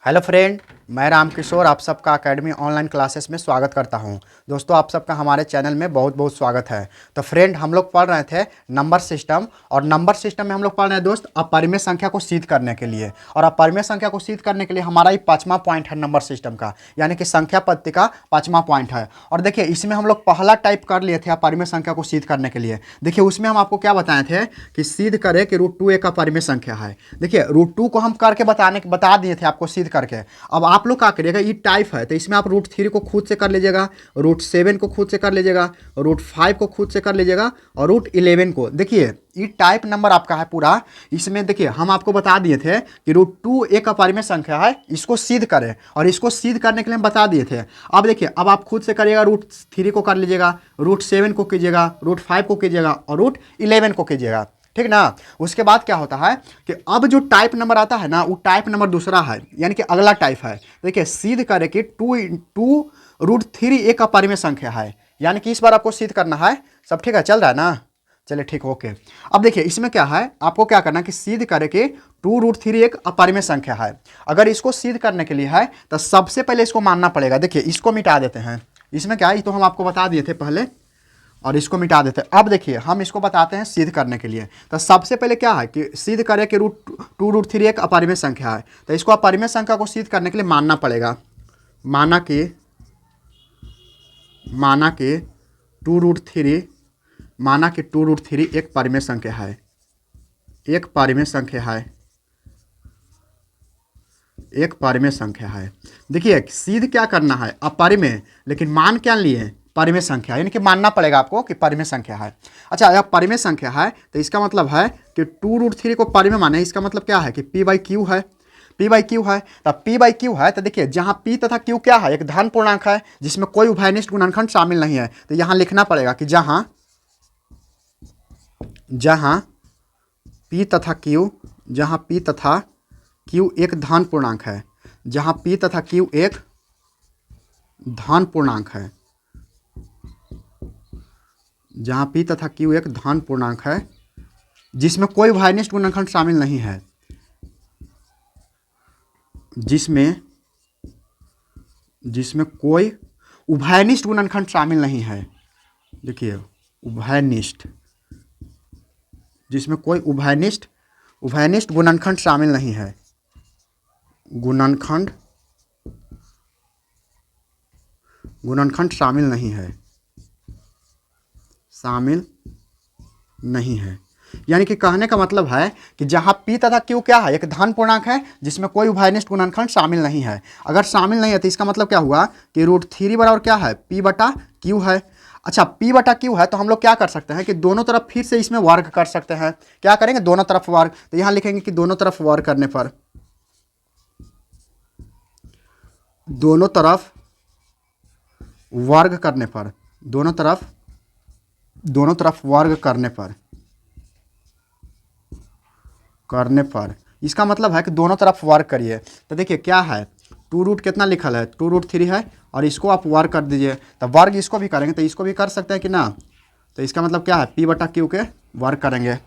Hello friend, मैं रामकिशोर आप सबका एकेडमी ऑनलाइन क्लासेस में स्वागत करता हूं। दोस्तों, आप सबका हमारे चैनल में बहुत बहुत स्वागत है। तो फ्रेंड, हम लोग पढ़ रहे थे नंबर सिस्टम, और नंबर सिस्टम में हम लोग पढ़ रहे हैं दोस्त अपरिमेय संख्या को सिद्ध करने के लिए। और अपरिमेय संख्या को सिद्ध करने के लिए हमारा ही 5वां पॉइंट है नंबर सिस्टम का, यानी कि संख्या पद्धति का 5वां पॉइंट है। और देखिए, इसमें हम लोग पहला टाइप कर लिए थे अपरिमेय संख्या को सिद्ध करने के लिए। देखिए, उसमें हम आपको क्या बताए थे कि सिद्ध करें कि √2 एक अपरिमेय संख्या है। देखिए, √2 को हम करके बता दिए थे आपको सिद्ध करके। अब आप लोग क्या करिएगा, ये टाइप है तो इसमें आप √3 को खुद से कर लीजिएगा, √7 को खुद से कर लीजिएगा, √5 को खुद से कर लीजिएगा, और √11 को। देखिए, ये टाइप नंबर आपका है पूरा। इसमें देखिए, हम आपको बता दिए थे कि √2 एक अपरिमेय संख्या है, इसको सिद्ध करें, और इसको सिद्ध करने के लिए हम बता दिए थे। अब देखिए, अब आप खुद से करिएगा, √3 को कर लीजिएगा, √7 को कीजिएगा, √5 को कीजिएगा, और √11 को कीजिएगा, ठीक ना। उसके बाद क्या होता है कि अब जो टाइप नंबर आता है ना, वो टाइप नंबर दूसरा है, यानी कि अगला टाइप है। देखिए, सिद्ध करें कि 2 √3 एक अपरिमेय संख्या है, यानी कि इस बार आपको सिद्ध करना है। सब ठीक है, चल रहा है ना? चलिए ठीक, ओके। अब देखिए, इसमें क्या है, आपको क्या करना है कि सिद्ध करें कि 2 √3 एक अपरिमेय संख्या है। अगर इसको सिद्ध करने के लिए है तो सबसे पहले इसको मानना पड़ेगा। देखिए, इसको मिटा देते हैं। इसमें क्या है, ये तो हम आपको बता दिए थे पहले, और इसको मिटा देते हैं। अब देखिए, हम इसको बताते हैं सिद्ध करने के लिए। तो सबसे पहले क्या है कि सिद्ध करें कि 2 √3 एक अपरिमेय संख्या है। तो इसको अपरिमेय संख्या को सिद्ध करने के लिए मानना पड़ेगा, माना कि 2 √3 एक परिमेय संख्या है, एक परिमेय संख्या है, एक परिमेय संख्या है। देखिए, सिद्ध क्या करना है, अपरिमेय, लेकिन मान क्या लिए, परिमेय संख्या, यानी कि मानना पड़ेगा आपको कि परिमेय संख्या है। अच्छा, यह परिमेय संख्या है तो इसका मतलब है कि 2 √3 को परिमेय माने, इसका मतलब क्या है कि P/Q है, P/Q है। तब P/Q है तो देखिए, जहाँ P तथा Q क्या है, एक धन पूर्णांक है जिसमें कोई उभयनिष्ठ गुणनखंड शामिल नहीं है। तो यहाँ लिखना पड़ेगा कि जहाँ P तथा Q एक धन पूर्णांक है, जहाँ P तथा Q एक धन पूर्णांक है, जहाँ P तथा Q एक धन पूर्णांक है जिसमें कोई उभयनिष्ठ गुणनखंड शामिल नहीं है, जिसमें कोई उभयनिष्ठ गुणनखंड शामिल नहीं है। देखिए, उभयनिष्ठ, जिसमें कोई उभयनिष्ठ गुणनखंड शामिल नहीं है, गुणनखंड शामिल नहीं है। यानी कि कहने का मतलब है कि जहाँ P तथा Q क्या है, एक धन पूर्णांक है जिसमें कोई उभयनिष्ठ गुणनखंड शामिल नहीं है। अगर शामिल नहीं है तो इसका मतलब क्या हुआ कि √3 बराबर क्या है, P/Q है। अच्छा, P/Q है तो हम लोग क्या कर सकते हैं कि दोनों तरफ फिर से इसमें वर्ग कर सकते हैं। क्या करेंगे, दोनों तरफ वर्ग। तो यहाँ लिखेंगे कि दोनों तरफ वर्ग करने पर, दोनों तरफ वर्ग करने पर, दोनों तरफ वर्ग करने पर इसका मतलब है कि दोनों तरफ वर्ग करिए। तो देखिए क्या है, 2 √ कितना लिखल है, 2 √3 है, और इसको आप वर्ग कर दीजिए। तो वर्ग इसको भी करेंगे तो इसको भी कर सकते हैं कि ना। तो इसका मतलब क्या है, P/Q के वर्ग करेंगे।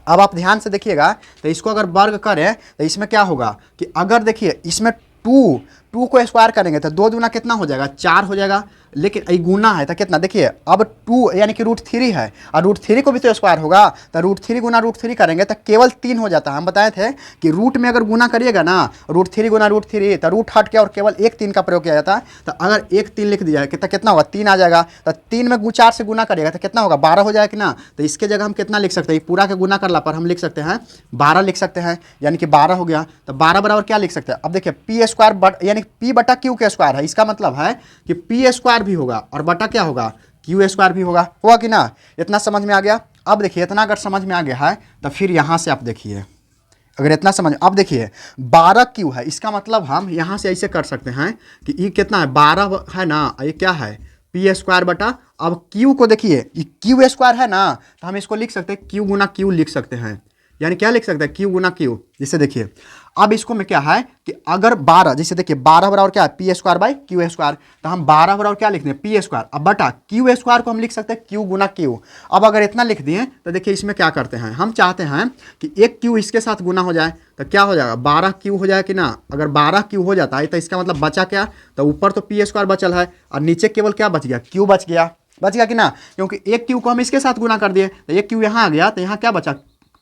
अब आप ध्यान से देखिएगा, तो इसको अगर वर्ग करें तो इसमें क्या होगा कि अगर देखिए, इसमें 2 को स्क्वायर करेंगे तो 2 दूना कितना हो जाएगा, 4 हो जाएगा। लेकिन ये गुना है तो कितना, देखिए अब 2 यानी कि √3 है, और √3 को भी तो स्क्वायर होगा। तो √3 गुना √3 करेंगे तो केवल 3 हो जाता है। हम बताए थे कि रूट में अगर गुना करिएगा ना, √3 गुना √3, तो रूट हट के और केवल एक 3 का प्रयोग किया जाता है। तो अगर एक 3 लिख दिया तो कितना होगा, 3 आ जाएगा। तो 3 में 4 से गुना करिएगा तो कितना होगा, 12 हो जाएगा कि ना। तो इसके जगह हम कितना लिख सकते हैं, पूरा के गुना करला पर हम लिख सकते हैं 12 लिख सकते हैं, यानी कि 12 हो गया। तो 12 बराबर क्या लिख सकते हैं, अब देखिए P² यानी P/Q के स्क्वायर है। इसका मतलब है कि P² भी होगा और बटा क्या होगा, Q² भी होगा कि ना। इतना समझ में आ गया। अब देखिए, इतना अगर समझ में आ गया है तो फिर यहाँ से आप देखिए, अगर इतना समझ, अब देखिए 12Q है, इसका मतलब हम यहाँ से ऐसे कर सकते हैं कि ये कितना है, 12 है ना, ये क्या है, P² बटा, अब Q को देखिए, ये Q² है ना, तो हम इसको लिख सकते हैं Q गुना Q लिख सकते हैं। यानी क्या लिख सकते हैं, Q गुना Q। जिससे देखिए, अब इसको में क्या है कि अगर 12, जैसे देखिए 12 बराबर क्या है P square by Q square, तो हम 12 बराबर क्या लिखते हैं पी स्क्वायर, अब बटा क्यू स्क्वायर को हम लिख सकते हैं क्यू गुना क्यू। अब अगर इतना लिख दिए तो देखिए इसमें क्या करते हैं, हम चाहते हैं कि एक क्यू इसके साथ गुना हो जाए, तो क्या हो जाएगा 12 क्यू हो जाए कि ना। अगर 12 क्यू हो जाता है तो इसका मतलब बचा क्या, तो ऊपर तो पी स्क्वायर बचल है और नीचे केवल क्या बच गया, क्यू बच गया कि ना, क्योंकि एक क्यू को हम इसके साथ गुना कर दिए तो एक क्यू यहाँ आ गया, तो यहाँ क्या बचा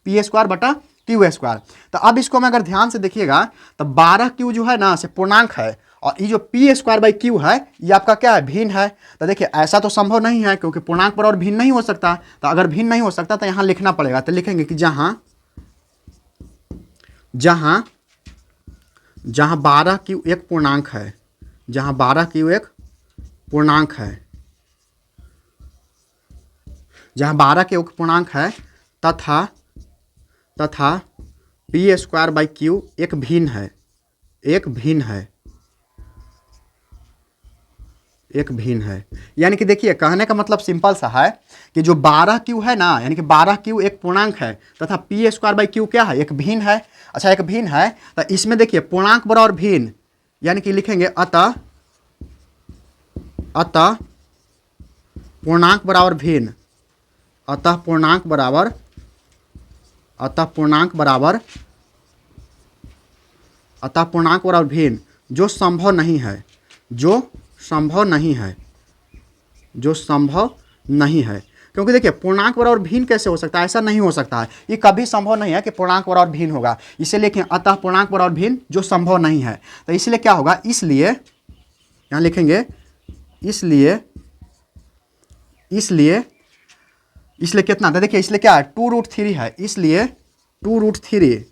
पी स्क्वायर बटा क्यू स्क्वायर। तो अब इसको में अगर ध्यान से देखिएगा तो 12 क्यू जो है ना से पूर्णांक है, और ये जो पी स्क्वायर बाई क्यू है ये आपका क्या है भिन्न है। तो देखिए ऐसा तो संभव नहीं है क्योंकि पूर्णांक पर और भिन्न नहीं हो सकता, तो अगर भिन्न नहीं हो सकता तो यहाँ लिखना पड़ेगा, तो लिखेंगे कि जहाँ 12 क्यू एक पूर्णांक है, जहाँ 12 क्यू एक पूर्णांक है, जहाँ 12 के एक पूर्णांक है तथा पी स्क्वायर बाई क्यू एक भिन्न है, यानी कि देखिए कहने का मतलब सिंपल सा है कि जो 12 क्यू है ना, यानी कि 12 क्यू एक पूर्णांक है तथा पी स्क्वायर बाई क्यू क्या है एक भिन्न है। अच्छा एक भिन्न है तो इसमें देखिए पूर्णांक बराबर भिन्न, यानी कि लिखेंगे अतः पूर्णांक बराबर भिन्न, अतः पूर्णांक बराबर भिन्न, जो संभव नहीं है, क्योंकि देखिए पूर्णांक बराबर भिन्न कैसे हो सकता है, ऐसा नहीं हो सकता है, ये कभी संभव नहीं है कि पूर्णांक बराबर भिन्न होगा। इसीलिए लिखें अतः पूर्णांक बराबर भिन्न जो संभव नहीं है, तो इसलिए क्या होगा, इसलिए यहाँ लिखेंगे इसलिए कितना था देखिए, इसलिए क्या है 2√3 है, इसलिए 2√3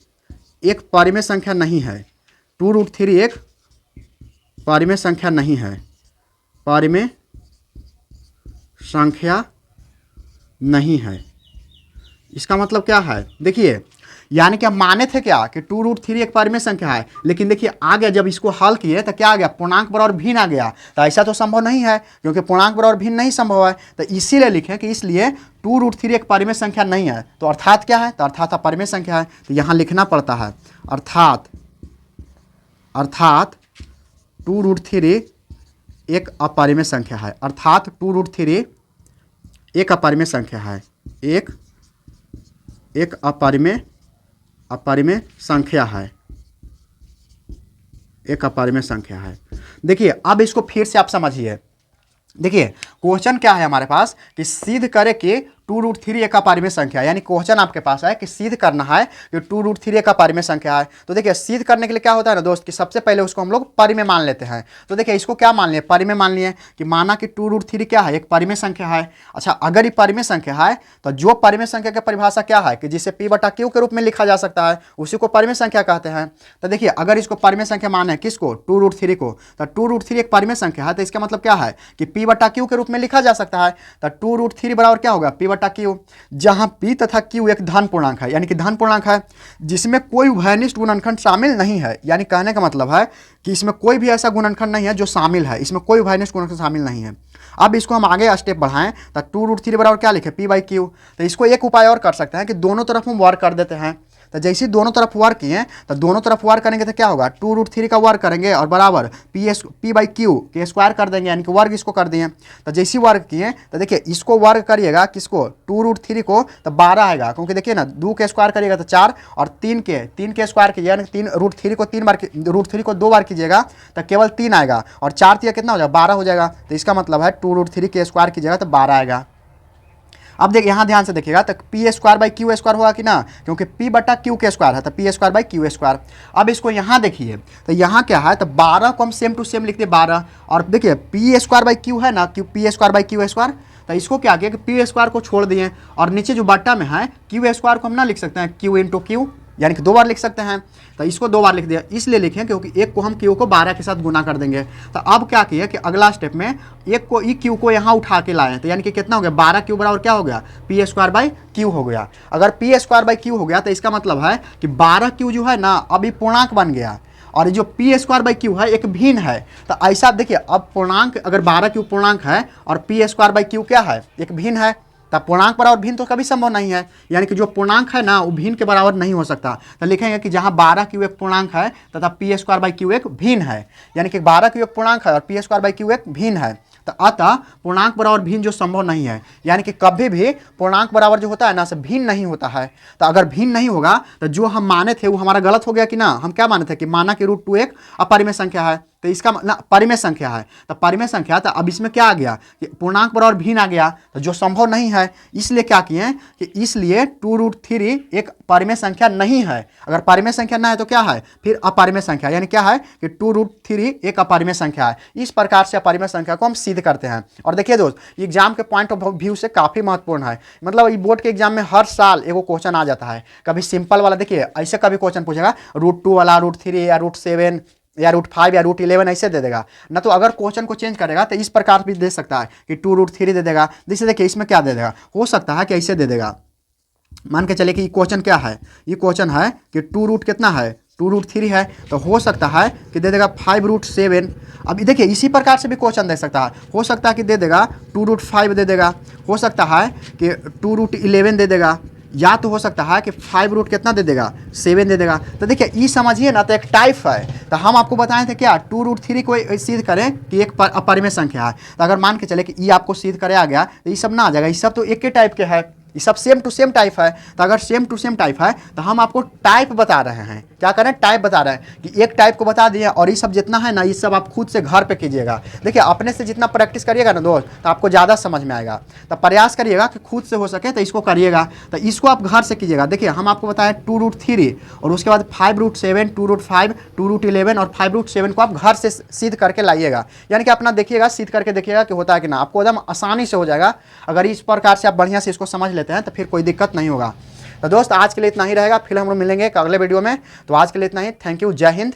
एक परिमेय संख्या नहीं है, 2√3 एक परिमेय संख्या नहीं है। इसका मतलब क्या है देखिए, यानी कि हम माने थे क्या कि 2√3 एक परिमेय संख्या है, लेकिन देखिए आगे जब इसको हल किए तो क्या आ गया पूर्णांक बराबर भिन्न आ गया, तो ऐसा तो संभव नहीं है क्योंकि पूर्णांक बराबर भिन्न नहीं संभव है। तो इसीलिए लिखें कि इसलिए 2√3 एक परिमेय संख्या नहीं है, तो अर्थात क्या है, तो अर्थात अपरिमेय संख्या है, तो यहाँ लिखना पड़ता है अर्थात 2√3 एक अपरिमेय संख्या है, अर्थात 2√3 एक अपरिमेय संख्या है, एक अपरिमेय संख्या है। देखिए अब इसको फिर से आप समझिए, देखिए क्वेश्चन क्या है हमारे पास कि सिद्ध करे कि 2√3 एक अपरिमेय संख्या, यानी क्वेश्चन आपके पास है कि सिद्ध करना है कि 2√3 एक अपरिमेय संख्या है। तो देखिए सिद्ध करने के लिए क्या होता है ना दोस्त कि सबसे पहले उसको हम लोग परिमेय मान लेते हैं। तो देखिए इसको क्या मान लिए, परिमेय मान लिए कि माना कि 2√3 क्या है एक परिमेय संख्या है। अच्छा अगर ये परिमेय संख्या है तो जो परिमेय संख्या की परिभाषा क्या है कि जिसे p बटा क्यू के रूप में लिखा जा सकता है उसी को परिमेय संख्या कहते हैं। तो देखिए अगर इसको परिमेय संख्या माने किसको 2√3 को, तो 2√3 एक परिमेय संख्या है, तो इसका मतलब क्या है कि p बटा क्यू के रूप में लिखा जा सकता है। तो 2√3 बराबर क्या होगा p बटा क्यू, जहां p तथा q एक धन पूर्णांक है, यानी कि धन पूर्णांक है जिसमें कोई उभयनिष्ठ गुणनखंड शामिल नहीं है, यानी कहने का मतलब है कि इसमें कोई भी ऐसा गुणनखंड नहीं है जो शामिल है, इसमें कोई उभयनिष्ठ गुणनखंड शामिल नहीं है। अब इसको हम आगे स्टेप बढ़ाएं तो 2√3 बराबर क्या लिखे p बाई क्यू। तो इसको एक उपाय और कर सकते हैं कि दोनों तरफ हम वर्ग कर देते हैं। तो जैसे ही दोनों तरफ वर्ग किए तो दोनों तरफ वर्ग करेंगे तो क्या होगा 2√3 का वर्ग करेंगे और बराबर p बाई क्यू के स्क्वायर कर देंगे, यानी कि वर्ग इसको कर दिए। तो जैसे ही वर्ग किए तो देखिए इसको वर्ग करिएगा किसको 2√3 को, तो 12 आएगा, क्योंकि देखिए ना 2 के स्क्वायर करिएगा तो 4 और 3 के स्क्वायर कीजिएगा, यानी 3√3 को 3 को 2 बार कीजिएगा तो केवल 3 आएगा, और 4 3 कितना हो जाएगा 12 हो जाएगा। तो इसका मतलब है 2√3 के स्क्वायर कीजिएगा तो 12 आएगा। अब देखिए यहाँ ध्यान से देखिएगा तो P square by Q square होगा कि ना, क्योंकि p बटा क्यू के स्क्वायर है तो P square by Q square. अब इसको यहाँ देखिए तो यहाँ क्या है तो 12 को हम सेम टू सेम लिखते हैं 12, और देखिए पी स्क्वायर बाई क्यू है ना, P square by Q square, तो इसको क्या किया कि पी स्क्वायर को छोड़ दिए और नीचे जो बट्टा में है क्यू स्क्वायर को हम ना लिख सकते हैं क्यू इंटू क्यू, यानी कि 2 बार लिख सकते हैं। तो इसको 2 बार लिख दिया, इसलिए लिखें क्योंकि एक को हम क्यू को 12 के साथ गुना कर देंगे। तो अब क्या किया कि अगला स्टेप में एक को ई क्यू को यहाँ उठा के लाएं, तो यानी कि कितना हो गया 12 क्यू बराबर क्या हो गया पी स्क्वायर बाई क्यू हो गया। अगर पी स्क्वायर बाई क्यू हो गया तो इसका मतलब है कि 12 क्यू जो है ना अभी पूर्णांक बन गया, और जो पी स्क्वायर बाई क्यू है एक भिन्न है। तो ऐसा देखिए अब पूर्णांक अगर 12 क्यू पूर्णांक है और पी स्क्वायर बाई क्यू क्या है एक भिन्न है, तब पूर्णांक बराबर भिन्न तो कभी संभव नहीं है, यानी कि जो पूर्णांक है ना वो भिन्न के बराबर नहीं हो सकता। तो लिखेंगे कि जहां 12 क्यू एक पूर्णांक है तथा पी स्क्वायर बाई क्यू एक भिन्न है, यानी कि 12 क्यू एक पूर्णांक है और पी स्क्वायर बाई क्यू एक भिन्न है, तो अतः पूर्णांक बराबर भिन्न जो संभव नहीं है, यानी कि कभी भी पूर्णांक बराबर जो होता है ना से भिन्न नहीं होता है। तो अगर भिन्न नहीं होगा तो जो हम माने थे वो हमारा गलत हो गया कि ना। हम क्या माने थे कि माना कि √2 एक अपरिमेय संख्या है, तो इसका ना परिमेय संख्या है, तो परिमेय संख्या, तो अब इसमें क्या आ गया कि पूर्णांक बराबर भिन्न आ गया, तो जो संभव नहीं है। इसलिए क्या किए कि इसलिए 2√3 एक परिमेय संख्या नहीं है। अगर परिमेय संख्या ना है तो क्या है, फिर अपरिमेय संख्या, यानी क्या है कि 2√3 एक अपरिमेय संख्या है। इस प्रकार से अपरिमेय संख्या को हम सिद्ध करते हैं। और देखिए दोस्त, एग्जाम के पॉइंट ऑफ व्यू से काफी महत्वपूर्ण है। मतलब बोर्ड के एग्जाम में हर साल एगो क्वेश्चन आ जाता है, कभी सिंपल वाला, देखिए ऐसे कभी क्वेश्चन पूछेगा √2 वाला, √3 या √7 या √5 या √11 ऐसे दे देगा ना। तो अगर क्वेश्चन को चेंज करेगा तो इस प्रकार भी दे सकता है कि 2√3 दे देगा। जैसे देखिए इसमें क्या दे देगा, हो सकता है कि ऐसे दे देगा, मान के चले कि ये क्वेश्चन क्या है, ये क्वेश्चन है कि 2 कितना है, 2√3 है, तो हो सकता है कि दे देगा 5√7। अब देखिए इसी प्रकार से भी क्वेश्चन दे सकता है, हो सकता है कि दे देगा 2√5 दे देगा, हो सकता है कि 2√11 दे देगा, या तो हो सकता है कि 5 कितना दे देगा, 7 दे देगा। तो देखिए ये समझिए ना, तो एक टाइप है। तो हम आपको बताए थे क्या 2√3 को सिद्ध करें कि एक अपरिमेय संख्या है। तो अगर मान के चले कि ये आपको सिद्ध करे आ गया तो ये सब ना आ जाएगा, ये सब तो एक ही टाइप के है, ये सब सेम टू सेम टाइप है। तो अगर सेम टू सेम टाइप है तो हम आपको टाइप बता रहे हैं, क्या करें, टाइप बता रहे हैं कि एक टाइप को बता दिए, और ये सब जितना है ना ये सब आप खुद से घर पे कीजिएगा। देखिए अपने से जितना प्रैक्टिस करिएगा ना दोस्त तो आपको ज़्यादा समझ में आएगा। तो प्रयास करिएगा कि खुद से हो सके तो इसको करिएगा, तो इसको आप घर से कीजिएगा। देखिए हम आपको बताएं 2√3 और उसके बाद 5√7, 2√5, 2√11 और 5√7 को आप घर से सिद्ध करके लाइएगा, यानी कि अपना देखिएगा, सिद्ध करके देखिएगा कि होता है कि ना। आपको एकदम आसानी से हो जाएगा अगर इस प्रकार से आप बढ़िया से इसको समझ लेते हैं, तो फिर कोई दिक्कत नहीं होगा। तो दोस्त आज के लिए इतना ही रहेगा, फिर हम लोग मिलेंगे एक अगले वीडियो में। तो आज के लिए इतना ही, थैंक यू, जय हिंद।